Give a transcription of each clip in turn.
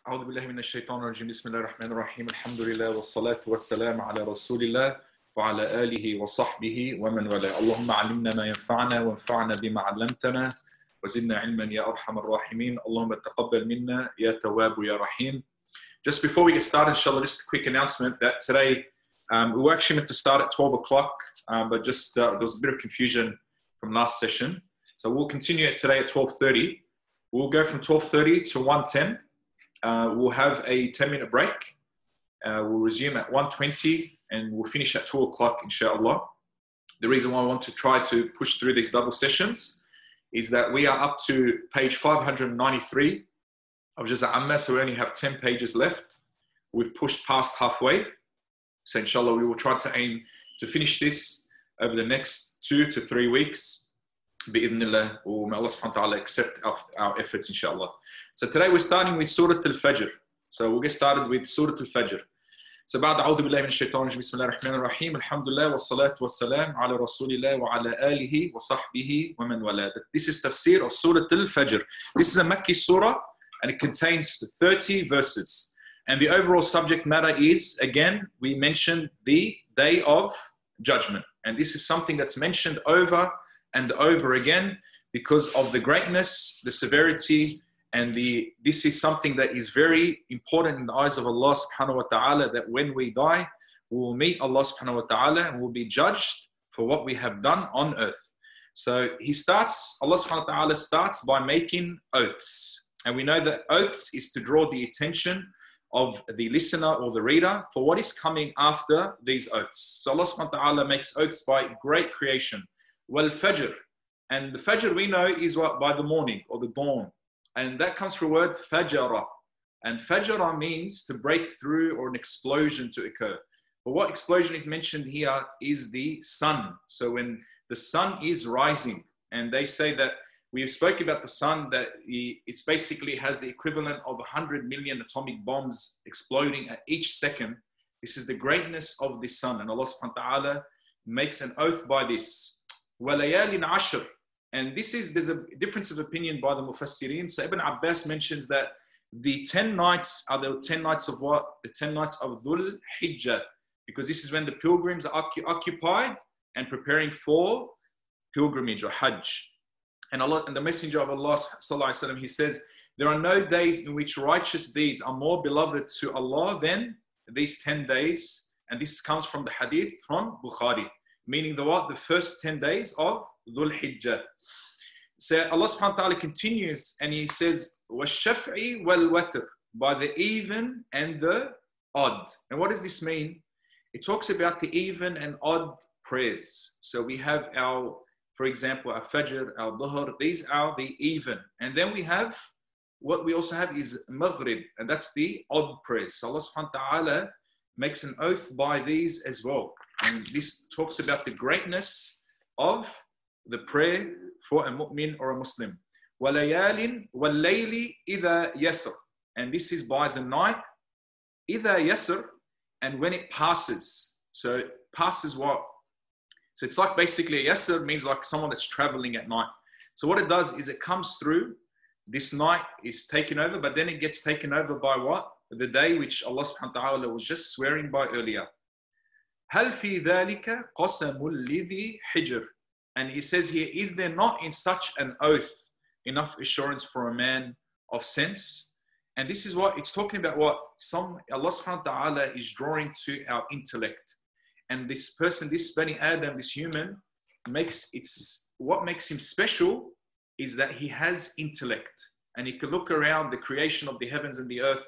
أعوذ بالله من الشيطان الرجيم بسم الله الرحمن الرحيم الحمد لله والصلاة والسلام على رسول الله وعلى آله وصحبه ومن والاه اللهم علمنا ما ينفعنا وانفعنا بما علمتنا وزدنا علما يا أرحم الراحمين اللهم تقبل منا يا تواب يا رحيم. Just before we get started, inshallah, just a quick announcement that today we were actually meant to start at 12 o'clock, but just there was a bit of confusion from last session. So we'll continue it today at 12:30. We'll go from 12:30 to 1:10. We'll have a 10-minute break. We'll resume at 1:20 and we'll finish at 2 o'clock, inshallah. The reason why I want to try to push through these double sessions is that we are up to page 593 of Juz Amma, so we only have 10 pages left. We've pushed past halfway. So inshallah, we will try to aim to finish this over the next 2 to 3 weeks. Bi-idhnillah, may Allah subhanahu wa ta'ala accept our efforts, inshallah. So today we're starting with Surah al-Fajr. So we'll get started with Surah al-Fajr. So بعد أعوذ بالله من الشيطان الرجيم بسم الله الرحمن الرحيم الحمد لله والصلاة والسلام على رسول الله وعلى آله وصحبه ومن والاه. This is Tafseer of Surah al-Fajr. This is a Makki surah and it contains 30 verses. And the overall subject matter is, again, we mentioned the Day of Judgment. And this is something that's mentioned over and over again because of the greatness, the severity, and this is something that is very important in the eyes of Allah subhanahu wa ta'ala, that when we die, we will meet Allah subhanahu wa ta'ala and will be judged for what we have done on earth. So Allah subhanahu wa ta'ala starts by making oaths. And we know that oaths is to draw the attention of the listener or the reader for what is coming after these oaths. So Allah subhanahu wa ta'ala makes oaths by great creation. Wal-Fajr. And the Fajr we know is what? By the morning or the dawn. And that comes from the word Fajara. And Fajara means to break through or an explosion to occur. But what explosion is mentioned here is the sun. So when the sun is rising, and they say that we have spoken about the sun, that it's basically has the equivalent of 100 million atomic bombs exploding at each second. This is the greatness of the sun. And Allah subhanahu wa ta'ala makes an oath by this. وَلَيَالٍ عَشْرٍ. And there's a difference of opinion by the Mufassirin. So Ibn Abbas mentions that the 10 nights are the 10 nights of what? The 10 nights of Dhul Hijjah. Because this is when the pilgrims are occupied and preparing for pilgrimage or Hajj. And the Messenger of Allah sallallahu alaihi wasallam, he says, there are no days in which righteous deeds are more beloved to Allah than these 10 days. And this comes from the hadith from Bukhari. Meaning the first 10 days of Dhul Hijjah. So Allah subhanahu wa ta'ala continues and he says, وَالشَّفْعِ وَالْوَتْرِ, by the even and the odd. And what does this mean? It talks about the even and odd prayers. So we have for example, our Fajr, our Dhuhr, these are the even. And then what we also have is Maghrib, and that's the odd prayers. So Allah subhanahu wa ta'ala makes an oath by these as well. And this talks about the greatness of the prayer for a mu'min or a Muslim. وَلَيَالٍ وَاللَّيْلِ إِذَا يَسْرٍ. And this is by the night, إِذَا يَسْرٍ, and when it passes. So it passes what? So it's like basically, yasr means like someone that's traveling at night. So what it does is it comes through, this night is taken over, but then it gets taken over by what? The day which Allah subhanahu wa ta'ala was just swearing by earlier. هَلْ فِي ذَلِكَ قَسَمُ الِّذِي حِجْرٍ. And he says here, is there not in such an oath enough assurance for a man of sense? And this is what it's talking about, what Allah subhanahu wa ta'ala is drawing to our intellect. And this person, this Bani Adam, this human, what makes him special is that he has intellect. And he can look around the creation of the heavens and the earth,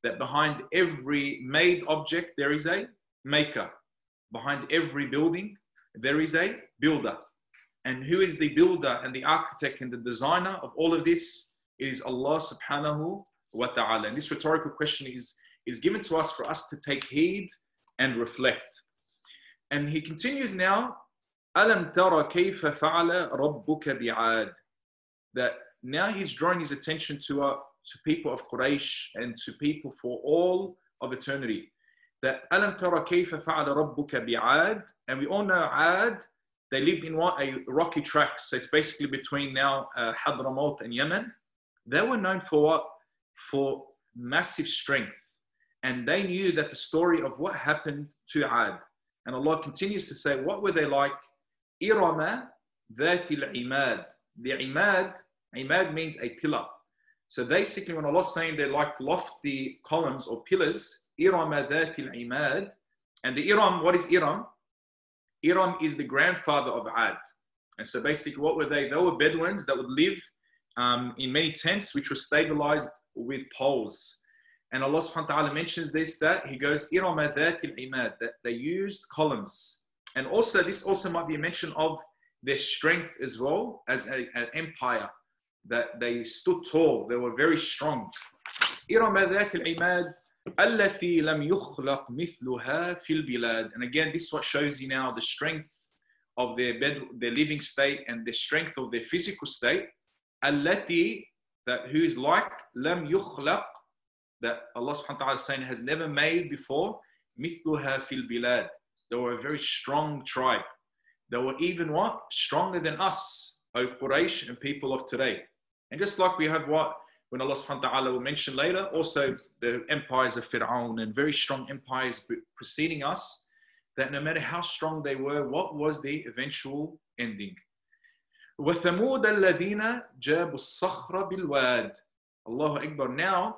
that behind every made object, there is a maker. Behind every building, there is a builder. And who is the builder and the architect and the designer of all of this? It is Allah subhanahu wa ta'ala. And this rhetorical question is given to us for us to take heed and reflect. And he continues now, أَلَمْ تَرَ كَيْفَ فَعَلَ رَبُّكَ بِعَادٍ. That now he's drawing his attention to people of Quraysh and to people for all of eternity. That أَلَمْ تَرَ كَيْفَ فَعَلَ رَبُّكَ بِعَادٍ. And we all know Ad, they lived in what? A rocky tract. So it's basically between now Hadramaut and Yemen. They were known for what? For massive strength. And they knew that the story of what happened to Ad. And Allah continues to say, what were they like? Irama dhatil imad. The imad means a pillar. So basically when Allah's saying they're like lofty columns or pillars, Irama dhatil imad. And the Iram, what is Iram? Iram is the grandfather of Ad. And so basically what were they? They were Bedouins that would live in many tents which were stabilized with poles. And Allah subhanahu wa ta'ala mentions this, that He goes, Irama dhatil imad, that they used columns. And also this also might be a mention of their strength as well as an empire, that they stood tall, they were very strong. Irama dhatil imad, allati lam yukhlaq mithluha fil bilad. And again, this is what shows you now the strength of their living state and the strength of their physical state. Allati, that who is like, lam yukhlaq, that Allah subhanahu wa ta'ala is saying has never made before, mithluha fil bilad. They were a very strong tribe. They were even what? Stronger than us, O Quraysh and people of today. And just like we have what, when Allah subhanahu wa ta'ala will mention later, also the empires of Fir'aun and very strong empires preceding us, that no matter how strong they were, what was the eventual ending? وَثَمُودَ الَّذِينَ جَابُوا الصَّخْرَ بِالْوَادِ. Allahu Akbar. Now,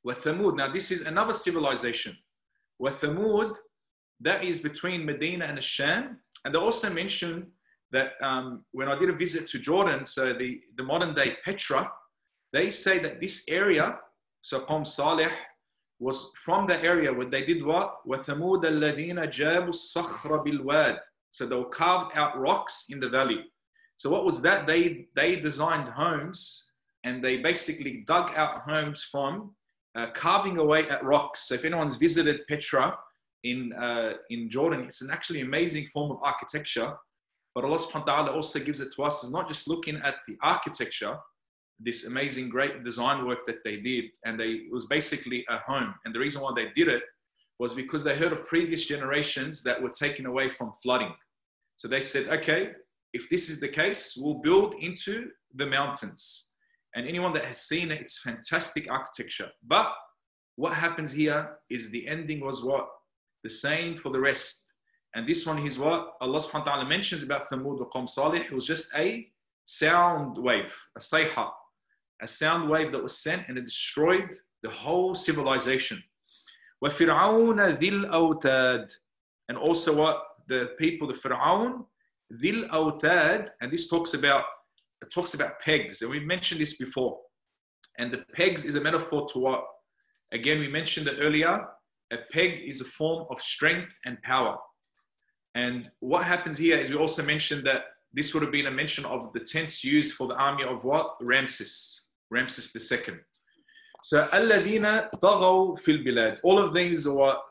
وَثَمُود. Now this is another civilization. وَثَمُود, that is between Medina and Sham. And they also mention that when I did a visit to Jordan, so the modern day Petra, they say that this area, so Qawm Salih, was from the area where they did what? وَثَمُودَ الَّذِينَ جَابُوا الصَّخْرَ بِالْوَادِ. So they were carved out rocks in the valley. So what was that? They designed homes and they basically dug out homes from carving away at rocks. So if anyone's visited Petra in Jordan, it's an actually amazing form of architecture. But Allah subhanahu wa ta'ala also gives it to us as not just looking at the architecture, this amazing great design work that they did, and it was basically a home. And the reason why they did it was because they heard of previous generations that were taken away from flooding. So they said, okay, if this is the case, we'll build into the mountains. And anyone that has seen it, it's fantastic architecture. But what happens here is the ending was what? The same for the rest. And this one is what Allah subhanahu wa ta'ala mentions about Thamud wa Qawm Salih. It was just a sound wave, a sayha, a sound wave that was sent and it destroyed the whole civilization. وَفِرْعَوْنَ ذِي الْأَوْتَادِ. And also what? The people, the Fir'aun, ذِي الْأَوْتَادِ. And this talks about pegs. And we mentioned this before. And the pegs is a metaphor to what? Again, we mentioned it earlier. A peg is a form of strength and power. And what happens here is we also mentioned that this would have been a mention of the tents used for the army of what? Ramses II. So, الَّذِينَ طَغَوْا فِي الْبِلَادِ. All of these are what?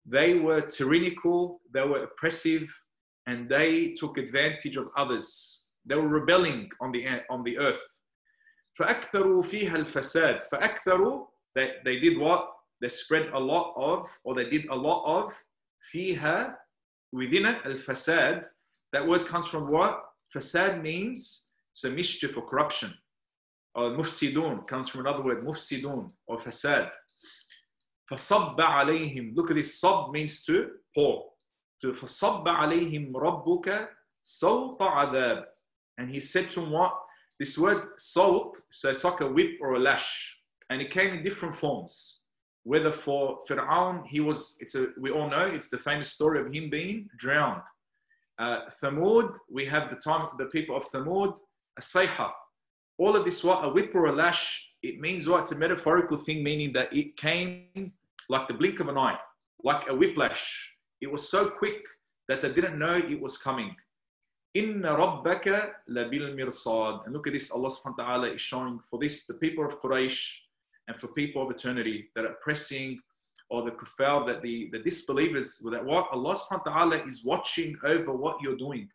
They were tyrannical, they were oppressive, and they took advantage of others. They were rebelling on the earth. فَأَكْثَرُوا فِيهَا الْفَسَادِ. فَأَكْثَرُوا, they did what? They spread a lot of, or they did a lot of, فِيهَا, within it, al-fasad. That word comes from what? Fasad means so mischief or corruption. Or mufsidun comes from another word, mufsidun or fasad. فَصَبَّ عَلَيْهِمْ. Look at this, sab means to pour. So فَصَبَّ عَلَيْهِمْ رَبُّكَ سَوْطَ عَذَابٍ. And he said to him what? This word salt, so it's like a whip or a lash. And it came in different forms. Whether for Fir'aun, we all know, it's the famous story of him being drowned. Thamud, we have the people of Thamud, a sayha. All of this, what? A whip or a lash, it means what? It's a metaphorical thing, meaning that it came like the blink of an eye, like a whiplash. It was so quick that they didn't know it was coming. Inna rabbaka labil mirsad. And look at this, Allah subhanahu wa ta'ala is showing for this, the people of Quraysh and for people of eternity that are oppressing, or the kuffar, that the disbelievers, that what? Allah subhanahu wa ta'ala is watching over what you're doing.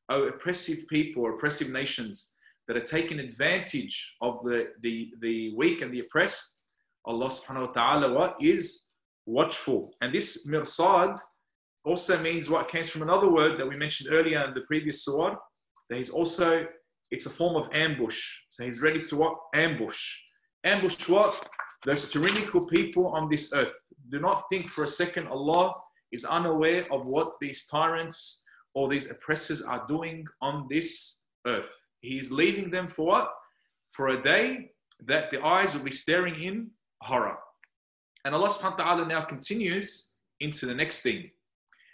Oh, oppressive people, oppressive nations that are taking advantage of the weak and the oppressed, Allah subhanahu wa ta'ala what? Is watchful. And this mirsad also means what? Comes from another word that we mentioned earlier in the previous surah, that it's a form of ambush. So he's ready to what? Ambush. Ambush what? those tyrannical people on this earth. Do not think for a second Allah is unaware of what these tyrants or these oppressors are doing on this earth. He is leaving them for what? For a day that the eyes will be staring in horror. And Allah subhanahu wa ta'ala now continues into the next thing.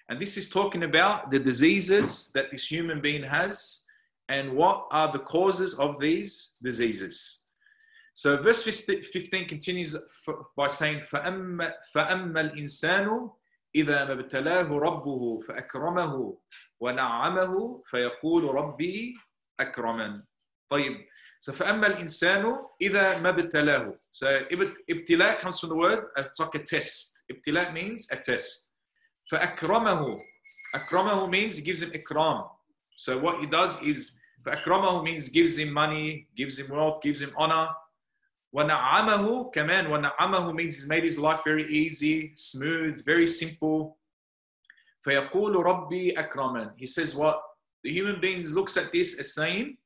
And this is talking about the diseases that this human being has and what are the causes of these diseases. So verse 15 continues by saying, فَأَمَّا الْإِنسَانُ إِذَا مَبْتَلَاهُ رَبُّهُ فَأَكْرَمَهُ وَنَعَّمَهُ فَيَقُولُ رَبِّي أَكْرَمَنِ. طيب. So فَأَمَّا الْإِنسَانُ إِذَا مَبْتَلَاهُ. So ibtila comes from the word, it's like a test. Ibtila means a test. فَأَكْرَمَهُ. Akramahu means he gives him ikram. So what he does is, فَأَكْرَمَهُ means gives him money, gives him wealth, gives him honor. وَنَعَّمَهُ كمان. وَنَعَّمَهُ means he's made his life very easy, smooth, very simple. فَيَقُولُ رَبِّي أَكْرَمًا. He says what? The human beings looks at this as saying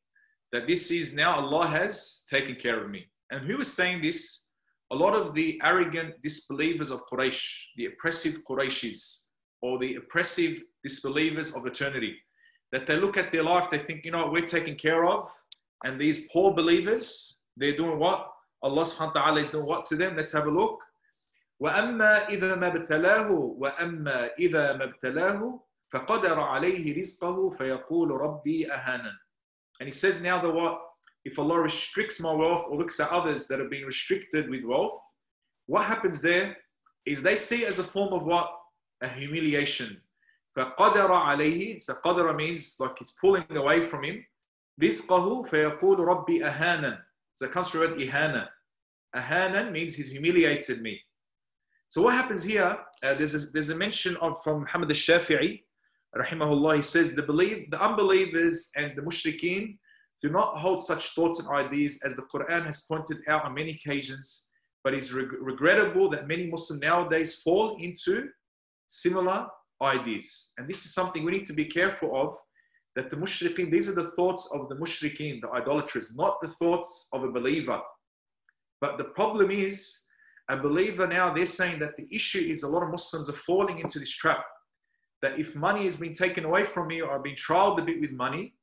that this is now Allah has taken care of me. And who is saying this? A lot of the arrogant disbelievers of Quraysh, the oppressive Qurayshis, or the oppressive disbelievers of eternity, that they look at their life, they think, you know what, we're taken care of. And these poor believers, they're doing what? Allah subhanahu wa ta'ala is doing what to them? Let's have a look. وَأَمَّا إِذَا مَبْتَلَاهُ وَأَمَّا إِذَا مَبْتَلَاهُ فَقَدَرَ عَلَيْهِ رِزْقَهُ فَيَقُولُ رَبِّي أَهَانًا. And he says now that what? If Allah restricts my wealth or looks at others that have been restricted with wealth, what happens there is they see it as a form of what? A humiliation. فَقَدَرَ عَلَيْهِ. So qadara means like it's pulling away from him. رِزْقَهُ فَيَقُولُ رَبِّي أَهَانًا. So it comes from the word ihana. Ahana means he's humiliated me. So what happens here, there's a mention of from Muhammad al-Shafi'i, rahimahullah, he says the unbelievers and the mushrikeen do not hold such thoughts and ideas as the Quran has pointed out on many occasions, but it's regrettable that many Muslims nowadays fall into similar ideas. And this is something we need to be careful of, that the mushrikeen, these are the thoughts of the mushrikeen, the idolaters, not the thoughts of a believer. But the problem is, a believer now, they're saying that the issue is a lot of Muslims are falling into this trap, that if money has been taken away from me or I've been trialed a bit with money,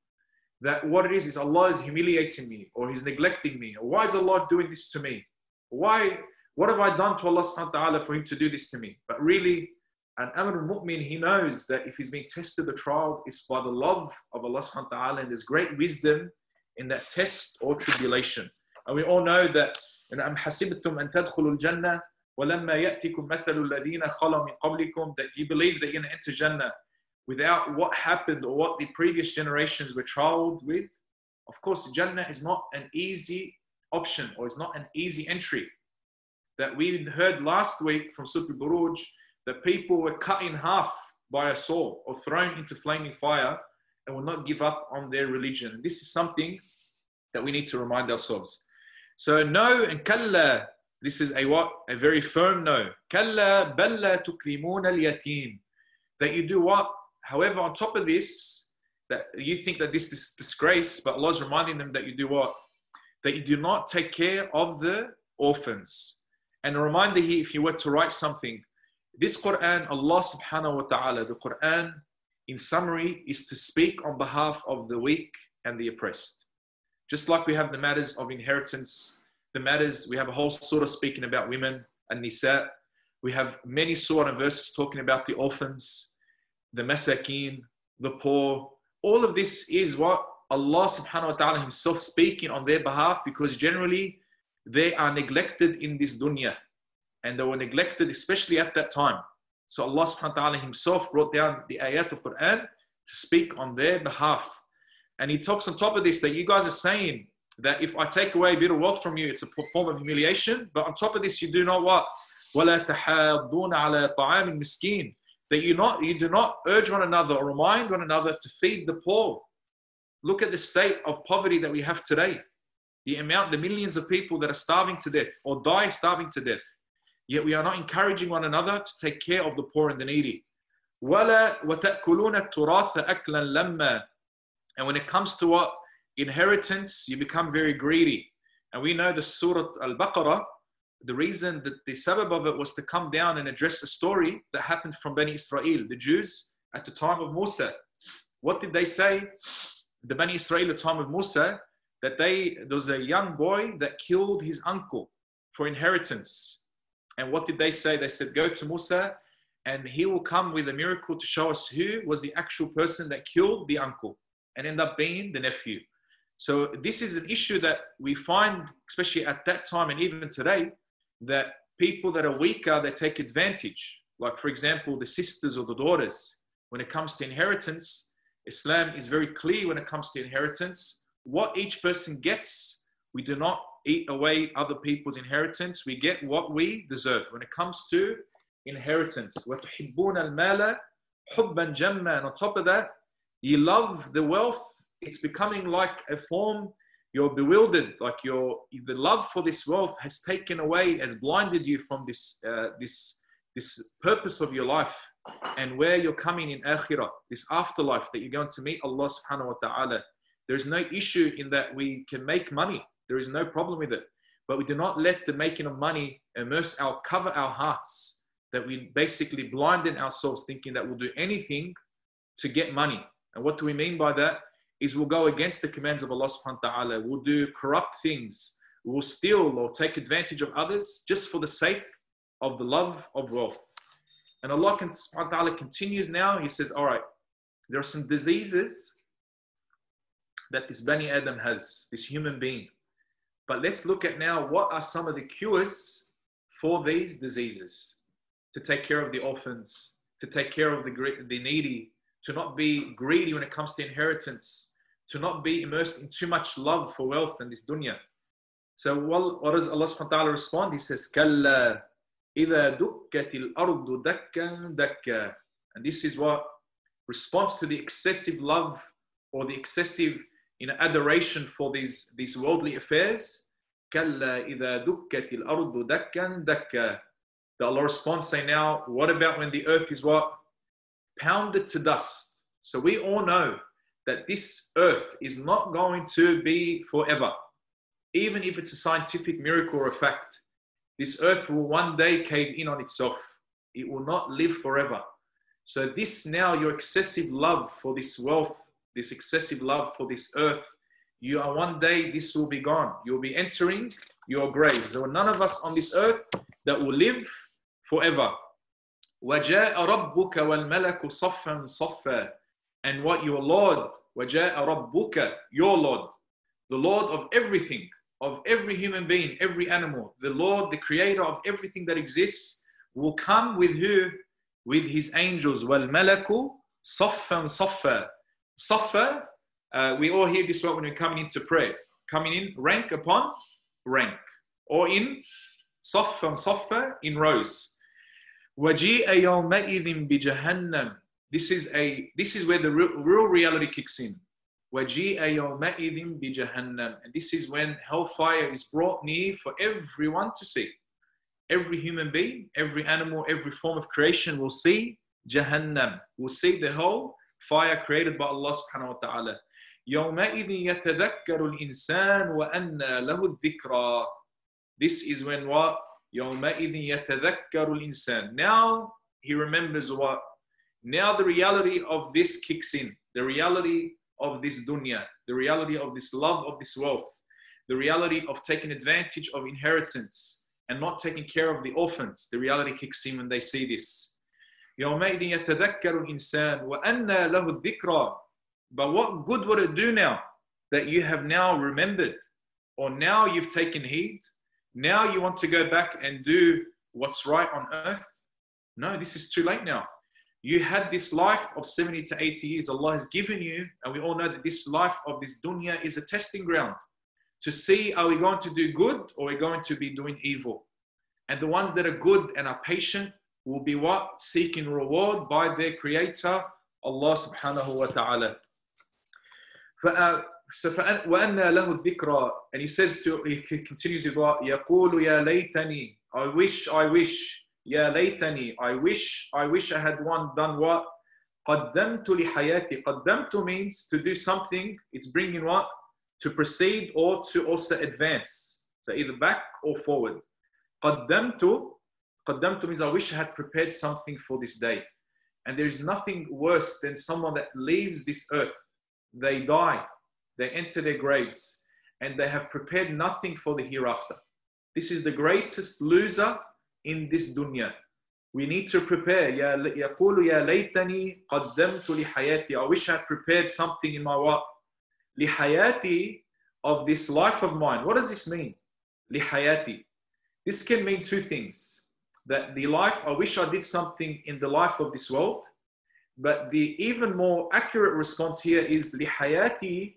that what it is Allah is humiliating me or He's neglecting me. Or why is Allah doing this to me? Why? What have I done to Allah subhanahu wa ta'ala for Him to do this to me? But really, an Amr al-Mu'min, he knows that if he's being tested or trialed, it's by the love of Allah subhanahu wa ta'ala, and there's great wisdom in that test or tribulation. And we all know that أَمْ حَسِبْتُمْ أَن تَدْخُلُوا الْجَنَّةِ وَلَمَّا يَأْتِكُمْ مَثَلُ الَّذِينَ خَلَوْا مِنْ قَبْلِكُمْ, that you believe that you're going to enter Jannah without what happened or what the previous generations were trialed with. Of course, Jannah is not an easy option, or it's not an easy entry. That we heard last week from Surah Al-Buruj, that people were cut in half by a sword or thrown into flaming fire and will not give up on their religion. This is something that we need to remind ourselves. So no and kalla, this is a what? A very firm no. Kalla balla tukrimuna al-yatim. That you do what? However, on top of this, that you think that this is disgrace, but Allah is reminding them that you do what? That you do not take care of the orphans. And a reminder here, if you were to write something, this Quran, Allah subhanahu wa ta'ala, the Quran, in summary, is to speak on behalf of the weak and the oppressed. Just like we have the matters of inheritance, the matters, we have a whole surah speaking about women and nisa. We have many surah and verses talking about the orphans, the masakeen, the poor. All of this is what Allah subhanahu wa ta'ala Himself speaking on their behalf, because generally they are neglected in this dunya. And they were neglected, especially at that time. So Allah subhanahu wa ta'ala Himself brought down the ayat of Quran to speak on their behalf. And He talks on top of this that you guys are saying that if I take away a bit of wealth from you, it's a form of humiliation. But on top of this, you do not what? وَلَا تَحَاضُّونَ عَلَى طَعَامِ الْمِسْكِينِ. That you do not urge one another or remind one another to feed the poor. Look at the state of poverty that we have today. The millions of people that are starving to death or die starving to death. Yet we are not encouraging one another to take care of the poor and the needy. وَلَا وَتَأْكُلُونَ التُّرَاثَ أَكْلًا لَمَّا. And when it comes to what? Inheritance, you become very greedy. And we know the Surah Al-Baqarah, the reason that the sabab of it was to come down and address a story that happened from Bani Israel, the Jews at the time of Musa. What did they say? The Bani Israel at the time of Musa, that there was a young boy that killed his uncle for inheritance. And what did they say? They said, go to Musa and he will come with a miracle to show us who was the actual person that killed the uncle, and end up being the nephew. So this is an issue that we find, especially at that time and even today, that people that are weaker, they take advantage. Like, for example, the sisters or the daughters. When it comes to inheritance, Islam is very clear when it comes to inheritance. What each person gets, we do not eat away other people's inheritance. We get what we deserve. When it comes to inheritance, وَتُحِبُّونَ الْمَالَ حُبًّا جَمًّا. And on top of that, you love the wealth. It's becoming like a form. You're bewildered, like the love for this wealth has taken away, has blinded you from this purpose of your life and where you're coming in akhirah, this afterlife that you're going to meet Allah subhanahu wa ta'ala. There's no issue in that we can make money. There is no problem with it. But we do not let the making of money cover our hearts, that we basically blinden ourselves thinking that we'll do anything to get money. And what do we mean by that? Is we'll go against the commands of Allah subhanahu wa ta'ala. We'll do corrupt things. We'll steal or take advantage of others just for the sake of the love of wealth. And Allah subhanahu wa ta'ala continues now. He says, all right, there are some diseases that this Bani Adam has, this human being. But let's look at now what are some of the cures for these diseases. To take care of the orphans, to take care of the needy, to not be greedy when it comes to inheritance, to not be immersed in too much love for wealth in this dunya. So what does Allah subhanahu wa ta'ala respond? He says, كَلَّا إِذَا دُكَّتِ الْأَرْضُ دَكًّا دَكًّا. And this is what responds to the excessive love or the excessive adoration for these worldly affairs. كَلَّا إِذَا دُكَّتِ الْأَرْضُ دَكًّا دَكًّا. The Allah responds saying, now, what about when the earth is what? Pounded to dust. So we all know that this earth is not going to be forever. Even if it's a scientific miracle or a fact, this earth will one day cave in on itself. It will not live forever. So this now, your excessive love for this wealth, this excessive love for this earth, you are one day, this will be gone. You'll be entering your graves. There are none of us on this earth that will live forever. وَجَاءَ رَبُّكَ وَالْمَلَكُ صَفًّا صَفًّا. And what your Lord, وَجَاءَ رَبُّكَ, your Lord, the Lord of everything, of every human being, every animal, the Lord, the creator of everything that exists, will come with who? With his angels. وَالْمَلَكُ صَفًّا صَفًّا. Safa, we all hear this word when we're coming into prayer. Coming in rank upon rank. Or in صَفًّا صَفًّا, in rows. وَجِيءَ يَوْمَئِذٍ بِجَهَنَّمْ. This is where the real reality kicks in. وَجِيءَ يَوْمَئِذٍ بِجَهَنَّمْ. And this is when hellfire is brought near for everyone to see. Every human being, every animal, every form of creation will see Jahannam. Will see the whole fire created by Allah subhanahu wa ta'ala. يَوْمَئِذٍ يَتَذَكَّرُ الْإِنسَانُ وَأَنَّى لَهُ الذِّكْرَى. This is when what? يَوْمَئِذٍ يَتَذَكَّرُ الْإِنسَانُ. Now he remembers what? Now the reality of this kicks in. The reality of this dunya. The reality of this love of this wealth. The reality of taking advantage of inheritance and not taking care of the orphans. The reality kicks in when they see this. يَوْمَئِذٍ يَتَذَكَّرُ الْإِنسَانُ وَأَنَّى لَهُ الذِّكْرَى. But what good would it do now that you have now remembered, or now you've taken heed? Now you want to go back and do what's right on earth? No, this is too late now. You had this life of 70 to 80 years Allah has given you, and we all know that this life of this dunya is a testing ground to see, are we going to do good or are we going to be doing evil? And the ones that are good and are patient will be what? Seeking reward by their creator, Allah subhanahu wa ta'ala. وَأَنَّى لَهُ الذِّكْرَى. And he continues with what? يَقُولُ يَا لَيْتَنِي. I wish, يَا لَيْتَنِي. I wish I had done what? قَدَّمْتُ لِحَيَاتِي. قَدَّمْتُ means to do something. It's bringing what? To proceed or to also advance. So either back or forward. قدمت means I wish I had prepared something for this day. And there is nothing worse than someone that leaves this earth. They die, they enter their graves, and they have prepared nothing for the hereafter. This is the greatest loser in this dunya. We need to prepare. يقول يا ليتني قدمت لحياتي. I wish I had prepared something in my what? لحياتي, of this life of mine. What does this mean? لحياتي. This can mean two things. That the life, I wish I did something in the life of this world. But the even more accurate response here is لحياتي,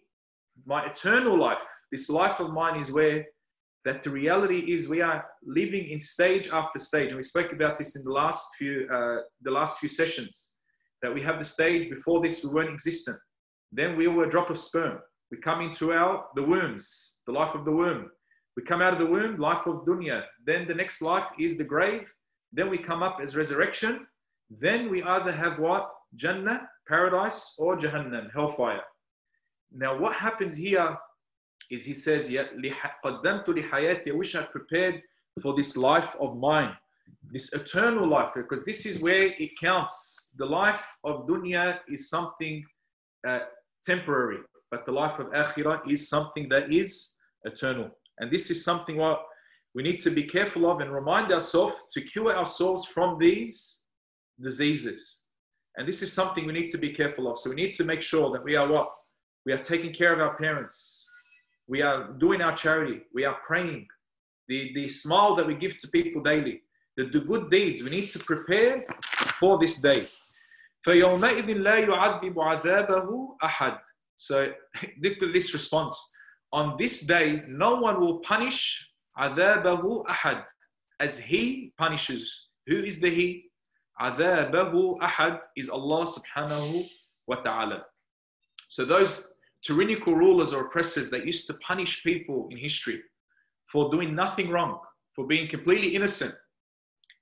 my eternal life. This life of mine is where that the reality is we are living in stage after stage. And we spoke about this in the last few sessions, that we have the stage before this we weren't existent. Then we were a drop of sperm. We come into the wombs, the life of the womb. We come out of the womb, life of dunya. Then the next life is the grave. Then we come up as resurrection. Then we either have what? Jannah, paradise, or Jahannam, hellfire. Now what happens here is he says, قَدَّمْتُ لِحَيَاتِي, I wish I prepared for this life of mine, this eternal life, because this is where it counts. The life of dunya is something temporary, but the life of akhirah is something that is eternal. And this is something what we need to be careful of and remind ourselves to cure ourselves from these diseases. And this is something we need to be careful of. So we need to make sure that we are what? We are taking care of our parents. We are doing our charity. We are praying. The smile that we give to people daily. The good deeds. We need to prepare for this day. فَيَوْمَئِذٍ لَا يُعَذِّبُ عَذَابَهُ أَحَدٌ. So look at this response. On this day, no one will punish عَذَابَهُ أَحَدٌ, as he punishes. Who is the he? عَذَابَهُ أَحَدٌ is Allah subhanahu wa ta'ala. So those tyrannical rulers or oppressors that used to punish people in history for doing nothing wrong, for being completely innocent.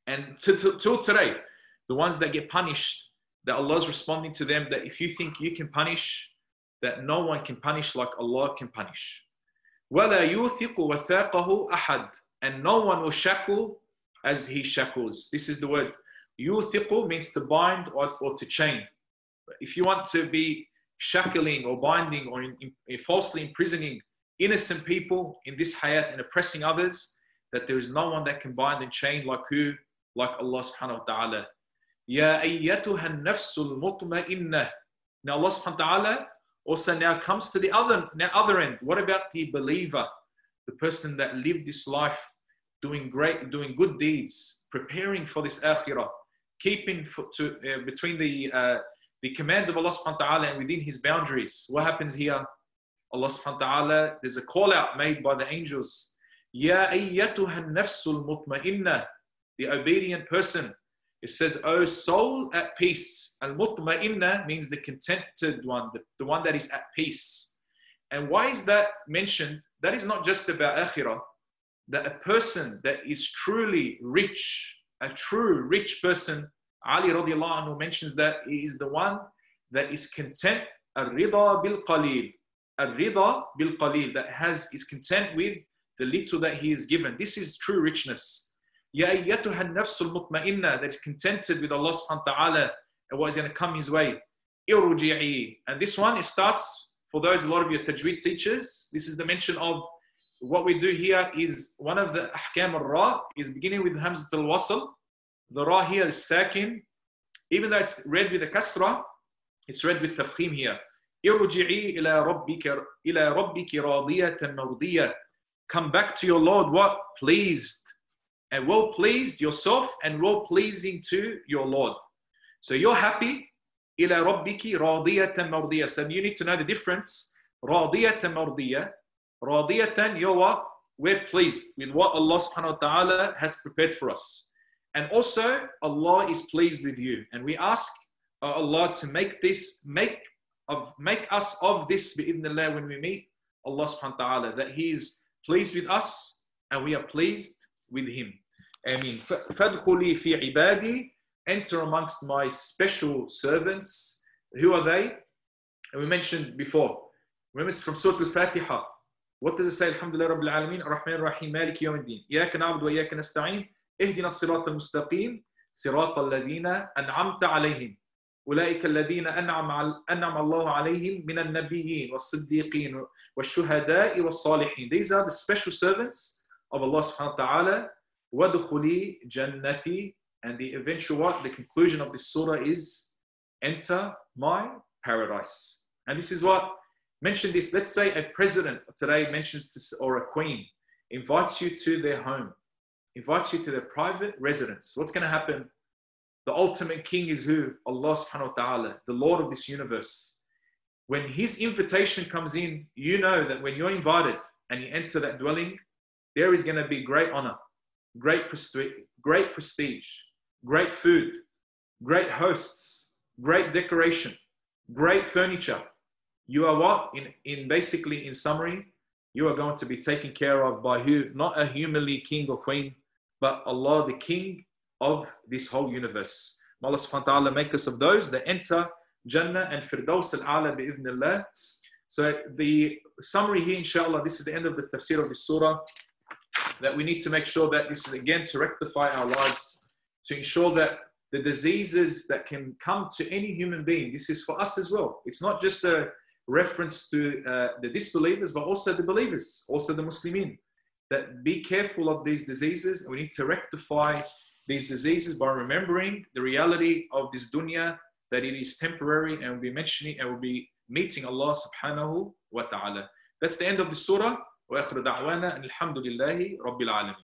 And till today, the ones that get punished, that Allah is responding to them that if you think you can punish, that no one can punish like Allah can punish. وَلَا يُوثِقُ وَثَاقَهُ أَحَدٌ, and no one will shackle as he shackles. This is the word. يُوثِقُ means to bind or to chain. If you want to be shackling or binding or falsely imprisoning innocent people in this hayat and oppressing others, that there is no one that can bind and chain like who? Like Allah subhanahu wa ta'ala. Ya ayyatuha nafsul mutma'innah. Now Allah subhanahu wa ta'ala also now comes to the other end. What about the believer? The person that lived this life doing good deeds, preparing for this akhirah, keeping between the commands of Allah subhanahu wa ta'ala and within his boundaries. What happens here? Allah subhanahu wa ta'ala, there's a call out made by the angels. Ya ayyatuha nafsul mutma'innah. The obedient person. It says, O soul at peace. Al-mutma'innah means the contented one, the one that is at peace. And why is that mentioned? That is not just about akhirah. That a person that is truly rich, a true rich person, Ali radiallahu anhu mentions that he is the one that is content, al-rida bil-qalil. Al-rida bil-qalil, that is content with the little that he is given. This is true richness. Ya ayyatuha nafsul mutma'innah, that is contented with Allah subhanahu wa ta'ala and what is going to come his way. Irji'i. And this one, it starts, for those, a lot of your Tajweed teachers, this is the mention of what we do here is one of the ahkam al-ra is beginning with hamzat al-wasl. The ra here is sakin. Even though it's read with a kasra, it's read with tafkhim here. Irji'i ila rabbiki radiyatan mardiyah. Come back to your Lord, what? Pleased. And well pleased yourself and well pleasing to your Lord. So you're happy. إِلَى رَبِّكِ رَاضِيَةً مَرْضِيَةً. So you need to know the difference. رَاضِيَةً مَرْضِيَةً. رَاضِيَةً, you're what? We're pleased with what Allah subhanahu wa ta'ala has prepared for us. And also, Allah is pleased with you. And we ask Allah to make us of this bi'idhnillah when we meet Allah subhanahu wa ta'ala. That He is pleased with us and we are pleased with him. Ameen. فَادْخُلِي فِي عِبَادِي. Enter amongst my special servants. Who are they? And we mentioned before. Remember, it's from Surah al-Fatiha. What does it say? Alhamdulillah Rabbil Alameen, Ar-Rahman Ar-Rahim, Maliki Yawm Ad-Din. Iyaka na'budu wa iyaka nasta'een. Ihdina as-sirata al-mustaqim, sirata alladhina an'amta alayhim. أولئك الذين أنعم الله عليهم من النبيين والصديقين والشهداء والصالحين. These are the special servants of Allah subhanahu wa ta'ala. وَدُخُلِي جَنَّتِي. And the eventual what? The conclusion of this surah is enter my paradise. And this is what mentioned this. Let's say a president today mentions this, or a queen invites you to their home, invites you to their private residence. What's going to happen? The ultimate king is who? Allah subhanahu wa ta'ala, the Lord of this universe. When his invitation comes in, you know that when you're invited and you enter that dwelling, there is going to be great honor, great prestige, great food, great hosts, great decoration, great furniture. You are what? Basically, in summary, you are going to be taken care of by who? Not a humanly king or queen, but Allah, the king of this whole universe. May Allah subhanahu wa ta'ala make us of those that enter Jannah and Firdaus al-A'la bi-idhnillah. So the summary here, inshallah, this is the end of the tafsir of this surah, that we need to make sure that this is again to rectify our lives, to ensure that the diseases that can come to any human being, this is for us as well. It's not just a reference to the disbelievers, but also the believers, also the Muslimin, that be careful of these diseases. And we need to rectify these diseases by remembering the reality of this dunya, that it is temporary, and we'll be mentioning and we'll be meeting Allah subhanahu wa ta'ala. That's the end of the surah. Wa akhir da'wana alhamdulillahi rabbil alamin.